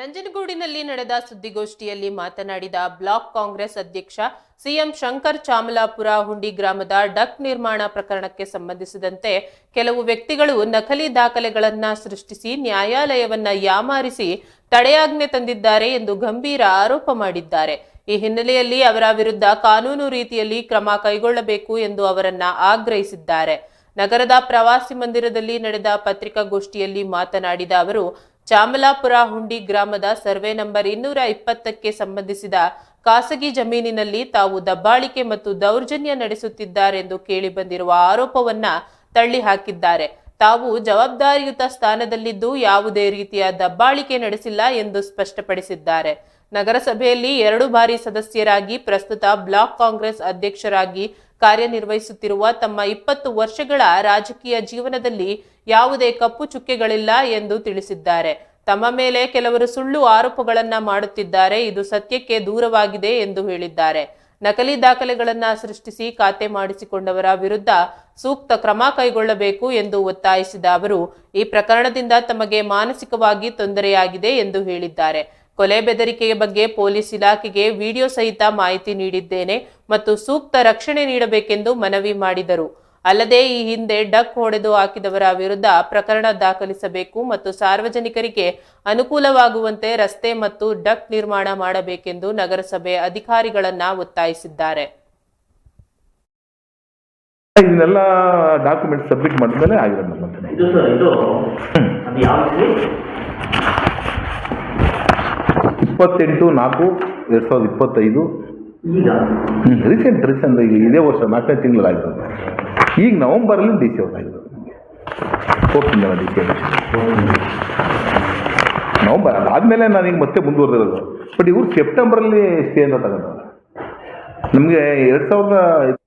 ನಂಜನಗೂಡಿನಲ್ಲಿ ನಡೆದ ಸುದ್ದಿಗೋಷ್ಠಿಯಲ್ಲಿ ಮಾತನಾಡಿದ ಬ್ಲಾಕ್ ಕಾಂಗ್ರೆಸ್ ಅಧ್ಯಕ್ಷ ಸಿಎಂ ಶಂಕರ್ ಚಾಮಲಾಪುರ ಹುಂಡಿ ಗ್ರಾಮದ ಡಕ್ ನಿರ್ಮಾಣ ಪ್ರಕರಣಕ್ಕೆ ಸಂಬಂಧಿಸಿದಂತೆ ಕೆಲವು ವ್ಯಕ್ತಿಗಳು ನಕಲಿ ದಾಖಲೆಗಳನ್ನ ಸೃಷ್ಟಿಸಿ ನ್ಯಾಯಾಲಯವನ್ನ ಯಾಮಾರಿಸಿ ತಡೆಯಾಜ್ಞೆ ತಂದಿದ್ದಾರೆ ಎಂದು ಗಂಭೀರ ಆರೋಪ ಮಾಡಿದ್ದಾರೆ. ಈ ಹಿನ್ನೆಲೆಯಲ್ಲಿ ಅವರ ವಿರುದ್ಧ ಕಾನೂನು ರೀತಿಯಲ್ಲಿ ಕ್ರಮ ಕೈಗೊಳ್ಳಬೇಕು ಎಂದು ಅವರನ್ನ ಆಗ್ರಹಿಸಿದ್ದಾರೆ. ನಗರದ ಪ್ರವಾಸಿ ಮಂದಿರದಲ್ಲಿ ನಡೆದ ಪತ್ರಿಕಾಗೋಷ್ಠಿಯಲ್ಲಿ ಮಾತನಾಡಿದ ಅವರು, ಚಾಮಲಾಪುರ ಹುಂಡಿ ಗ್ರಾಮದ ಸರ್ವೆ ನಂಬರ್ 220ಕ್ಕೆ ಸಂಬಂಧಿಸಿದ ಖಾಸಗಿ ಜಮೀನಿನಲ್ಲಿ ತಾವು ದಬ್ಬಾಳಿಕೆ ಮತ್ತು ದೌರ್ಜನ್ಯ ನಡೆಸುತ್ತಿದ್ದಾರೆಂದು ಕೇಳಿಬಂದಿರುವ ಆರೋಪವನ್ನ ತಳ್ಳಿ ಹಾಕಿದ್ದಾರೆ. ತಾವು ಜವಾಬ್ದಾರಿಯುತ ಸ್ಥಾನದಲ್ಲಿದ್ದು ಯಾವುದೇ ರೀತಿಯ ದಬ್ಬಾಳಿಕೆ ನಡೆಸಿಲ್ಲ ಎಂದು ಸ್ಪಷ್ಟಪಡಿಸಿದ್ದಾರೆ. ನಗರಸಭೆಯಲ್ಲಿ 2 ಬಾರಿ ಸದಸ್ಯರಾಗಿ ಪ್ರಸ್ತುತ ಬ್ಲಾಕ್ ಕಾಂಗ್ರೆಸ್ ಅಧ್ಯಕ್ಷರಾಗಿ ಕಾರ್ಯನಿರ್ವಹಿಸುತ್ತಿರುವ ತಮ್ಮ 20 ವರ್ಷಗಳ ರಾಜಕೀಯ ಜೀವನದಲ್ಲಿ ಯಾವುದೇ ಕಪ್ಪು ಚುಕ್ಕೆಗಳಿಲ್ಲ ಎಂದು ತಿಳಿಸಿದ್ದಾರೆ. ತಮ್ಮ ಮೇಲೆ ಕೆಲವರು ಸುಳ್ಳು ಆರೋಪಗಳನ್ನ ಮಾಡುತ್ತಿದ್ದಾರೆ, ಇದು ಸತ್ಯಕ್ಕೆ ದೂರವಾಗಿದೆ ಎಂದು ಹೇಳಿದ್ದಾರೆ. ನಕಲಿ ದಾಖಲೆಗಳನ್ನ ಸೃಷ್ಟಿಸಿ ಖಾತೆ ಮಾಡಿಸಿಕೊಂಡವರ ವಿರುದ್ಧ ಸೂಕ್ತ ಕ್ರಮ ಕೈಗೊಳ್ಳಬೇಕು ಎಂದು ಒತ್ತಾಯಿಸಿದ ಅವರು, ಈ ಪ್ರಕರಣದಿಂದ ತಮಗೆ ಮಾನಸಿಕವಾಗಿ ತೊಂದರೆಯಾಗಿದೆ ಎಂದು ಹೇಳಿದ್ದಾರೆ. ಕೊಲೆ ಬೆದರಿಕೆಯ ಬಗ್ಗೆ ಪೊಲೀಸ್ ಇಲಾಖೆಗೆ ವಿಡಿಯೋ ಸಹಿತ ಮಾಹಿತಿ ನೀಡಿದ್ದೇನೆ ಮತ್ತು ಸೂಕ್ತ ರಕ್ಷಣೆ ನೀಡಬೇಕೆಂದು ಮನವಿ ಮಾಡಿದರು. ಅಲ್ಲದೆ ಈ ಹಿಂದೆ ಡಕ್ ಹೊಡೆದು ಹಾಕಿದವರ ವಿರುದ್ಧ ಪ್ರಕರಣ ದಾಖಲಿಸಬೇಕು ಮತ್ತು ಸಾರ್ವಜನಿಕರಿಗೆ ಅನುಕೂಲವಾಗುವಂತೆ ರಸ್ತೆ ಮತ್ತು ಡಕ್ ನಿರ್ಮಾಣ ಮಾಡಬೇಕೆಂದು ನಗರಸಭೆ ಅಧಿಕಾರಿಗಳನ್ನ ಒತ್ತಾಯಿಸಿದ್ದಾರೆ. ಇದನ್ನೆಲ್ಲ ಡಾಕ್ಯುಮೆಂಟ್ ಸಬ್ಮಿಟ್ ಮಾಡಿದ್ಮೇಲೆ ಆಗಿರೋದು. 28/4/2025 ರೀಸೆಂಟ್ ಇದೇ ವರ್ಷ 4ನೇ ತಿಂಗಳಾಗಿರೋದು. ಈಗ ನವೆಂಬರಲ್ಲಿ ಡಿ ಸಿ ಅವ್ರಾಗಿರೋದು. ಹೋಗ್ತಿದ್ದಲ್ಲ ಡಿ ಸಿ ನವೆಂಬರ್ ಅದಾದಮೇಲೆ ನಾನೀಗ ಮತ್ತೆ ಮುಂದುವರೆದಿರೋದು. ಬಟ್ ಇವ್ರು ಸೆಪ್ಟೆಂಬರಲ್ಲಿ ಸ್ಟೇ ಅಂತ ತಗೊಂಡವ್ರು. ನಮಗೆ 2000